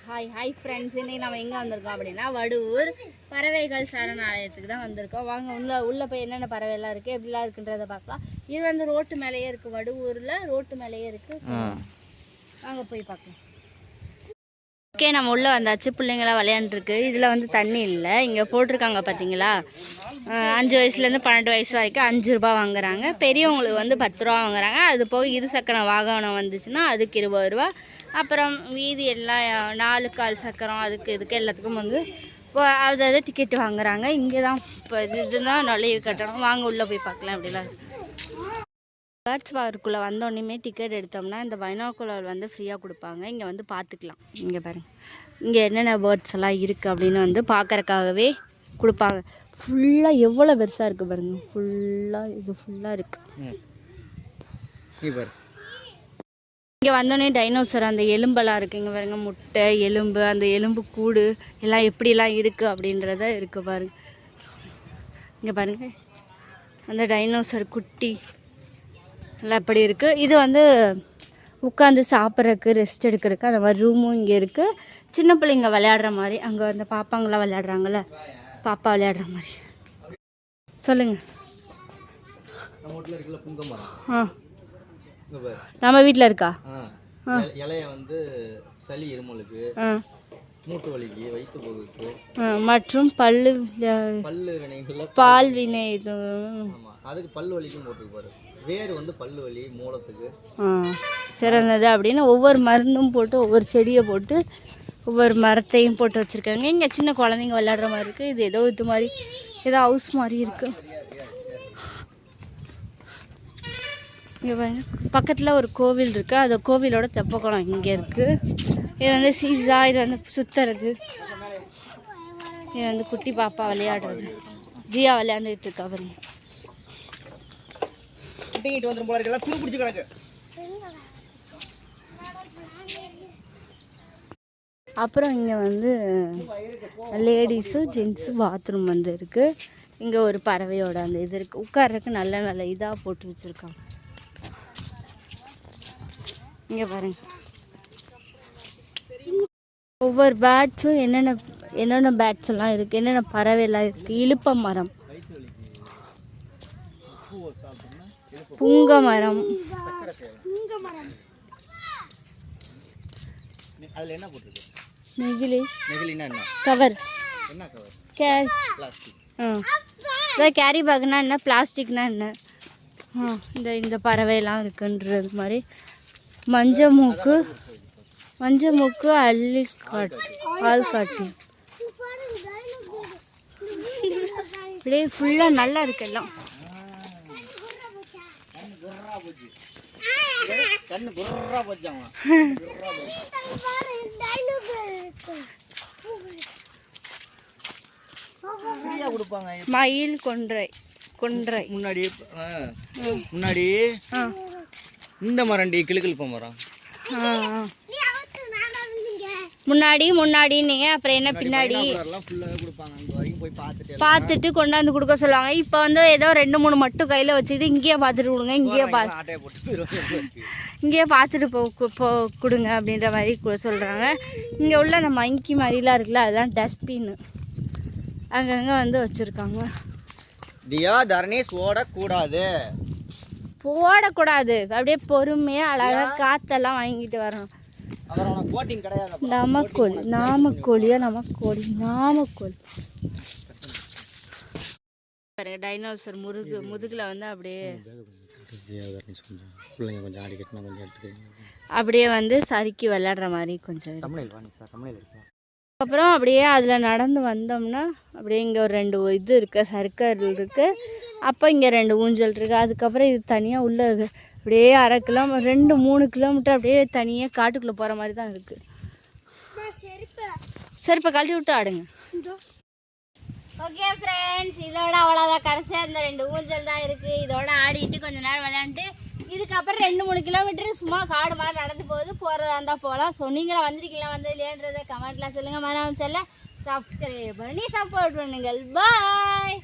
Hi friends, இன்னைக்கு நம்ம எங்கே வந்திருக்கோம் அப்படின்னா வடுவூர் பறவைகள் சரணாலயத்துக்கு தான் வந்திருக்கோம். வாங்க உள்ள போய் என்னென்ன பறவைலாம் இருக்குது எப்படிலாம் இருக்குன்றதை பார்க்கலாம். இது வந்து ரோட்டு மேலேயே இருக்குது, வடுவூரில் ரோட்டு மேலேயே இருக்குது. வாங்க போய் பார்க்கலாம். ஓகே, நம்ம உள்ளே வந்தாச்சு. பிள்ளைங்களாம் விளையாண்டுருக்கு. இதில் வந்து தண்ணி இல்லை. இங்கே போட்டிருக்காங்க பார்த்தீங்களா, 5 வயசுலேருந்து 12 வயசு வரைக்கும் 5 ரூபா வாங்குறாங்க. பெரியவங்களுக்கு வந்து 10 ரூபா வாங்குறாங்க. அது போக இருசக்கர வாகனம் வந்துச்சுன்னா அதுக்கு 20 ரூபா. அப்புறம் மீதி எல்லாம் 4 கால் சக்கரம் இதுக்கு எல்லாத்துக்கும் வந்து அதாவது டிக்கெட்டு வாங்குறாங்க. இங்கே தான் இப்போ இதுதான் நுழைவு கட்டணம். வாங்க உள்ளே போய் பார்க்கலாம். அப்படிலாம் பேர்ட்ஸ் பார்க்குள்ளே வந்தோடனே டிக்கெட் எடுத்தோம்னா இந்த பைனாகுலர் வந்து ஃப்ரீயாக கொடுப்பாங்க. இங்கே வந்து பார்த்துக்கலாம். இங்கே பாருங்கள், இங்கே என்னென்ன பேர்ட்ஸ் எல்லாம் இருக்குது அப்படின்னு வந்து பார்க்குறக்காகவே கொடுப்பாங்க. ஃபுல்லாக எவ்வளோ பெருசாக இருக்குது பாருங்கள். ஃபுல்லாக இருக்குது. இங்கே வந்தோடனே டைனோசர் அந்த எலும்பெல்லாம் இருக்குது. இங்கே பாருங்க, முட்டை எலும்பு, அந்த எலும்பு கூடு எல்லாம் எப்படிலாம் இருக்குது அப்படின்றத இருக்குது பாருங்க. இங்கே பாருங்கள், அந்த டைனோசர் குட்டி எல்லாம் எப்படி இருக்குது. இது வந்து உட்காந்து சாப்பிட்றதுக்கு ரெஸ்ட் எடுக்கிறதுக்கு அந்த மாதிரி ரூமும் இங்கே இருக்குது. சின்ன பிள்ளைங்க விளையாடுற மாதிரி, அங்கே அந்த பாப்பாங்களாம் விளையாடுறாங்கள்ல, பாப்பா விளையாடுற மாதிரி. சொல்லுங்கள். நம்ம வீட்டில் இருக்கா? இலைய வந்து சளி இருமலுக்கு, மூட்டு வலிக்கு, வயிற்று போகுதுக்கு மற்றும் பல்லு வினைகள்ல பால் வினை இது அதுக்கு பல்லு வலிக்கும் போட்டுருப்பாரு. வேறு வந்து பல்லு வலி மூலத்துக்கு சிறந்தது அப்படின்னு ஒவ்வொரு மருந்தும் போட்டு ஒவ்வொரு செடியை போட்டு ஒவ்வொரு மரத்தையும் போட்டு வச்சுருக்காங்க. இங்கே சின்ன குழந்தைங்க விளையாடுற மாதிரி இருக்குது. இது ஏதோ இது மாதிரி ஏதோ ஹவுஸ் மாதிரி இருக்குது. இங்கே பாருங்க, பக்கத்தில் ஒரு கோவில் இருக்குது. அது கோவிலோட தெப்பக்குளம் இங்கே இருக்குது. இது வந்து சீசா, இது வந்து சுற்றுறது, இது வந்து குட்டி பாப்பா விளையாடுறது. ஜியா விளையாண்டுட்டு இருக்கா பாருங்க. அப்புறம் இங்கே வந்து லேடிஸு ஜென்ஸு பாத்ரூம் வந்து இருக்குது. இங்கே ஒரு பறவையோட அந்த இது இருக்குது. உட்கார்றதுக்கு நல்ல இதாக போட்டு வச்சுருக்காங்க. இங்கே பாருங்க, ஒவ்வொரு பேட்ஸும் என்னென்ன பேட்ஸ் எல்லாம் இருக்குது, என்னென்ன பறவைலாம் இருக்குது. இலுப்ப மரம், புங்க மரம், நெகிழி கவர், கேரி பேக்னா என்ன, பிளாஸ்டிக்னா என்ன, இந்த பறவைலாம் இருக்குன்றது மாதிரி. மஞ்சள் மூக்கு ஆள்காட்டி அப்படியே ஃபுல்லாக நல்லா இருக்கு எல்லாம். மயில் கொன்றை முன்னாடி இந்த மரண்டி கிளுகிழப்ப மரம் முன்னாடின்னீங்க. அப்புறம் என்ன பின்னாடி பார்த்துட்டு கொண்டாந்து கொடுக்க சொல்லுவாங்க. இப்போ வந்து ஏதோ 2-3 மட்டும் கையில் வச்சுக்கிட்டு இங்கேயே பார்த்துட்டு கொடுங்க, இங்கேயே பார்த்துட்டு கொடுங்க அப்படின்ற மாதிரி சொல்கிறாங்க. இங்கே உள்ள நம்ம மங்கி மாதிரிலாம் இருக்குல்ல, அதெல்லாம் டஸ்ட்பின்னு அங்கங்கே வந்து வச்சுருக்காங்க. போடக்கூடாது, அப்படியே பொறுமையாக அழகாக காற்றெல்லாம் வாங்கிட்டு வரணும். நாமக்கோழி டைனோசர் முதுகுல வந்து அப்படியே வந்து சறுக்கி விளையாடுற மாதிரி கொஞ்சம். அப்புறம் அப்படியே அதில் நடந்து வந்தோம்னா அப்படியே இங்கே ஒரு 2 இது இருக்குது, சர்க்கர் இருக்குது. அப்போ இங்கே 2 ஊஞ்சல் இருக்குது. அதுக்கப்புறம் இது தனியாக உள்ளே இருக்குது. அப்படியே 1/2 கிலோமீட்டர் 2-3 கிலோமீட்டர் அப்படியே தனியாக காட்டுக்குள்ளே போகிற மாதிரி தான் இருக்குது. செருப்பை கழட்டி விட்டு ஆடுங்க. ஓகே ஃப்ரெண்ட்ஸ், இதோட அவ்வளோதான். கடைசியாக இந்த 2 ஊஞ்சல் தான் இருக்குது. இதோட ஆடிட்டு கொஞ்சம் நேரம் விளையாண்டுட்டு இதுக்கப்புறம் 2-3 கிலோமீட்டர் சும்மா காடு மாதிரி நடந்து போகிறதா இருந்தால் போகலாம். ஸோ நீங்களும் வந்திருக்கீங்களா, வந்து இல்லையன்றதை கமெண்ட்டில் சொல்லுங்கள். மறக்காம சப்ஸ்கிரைப் பண்ணி சப்போர்ட் பண்ணுங்கள். பாய்.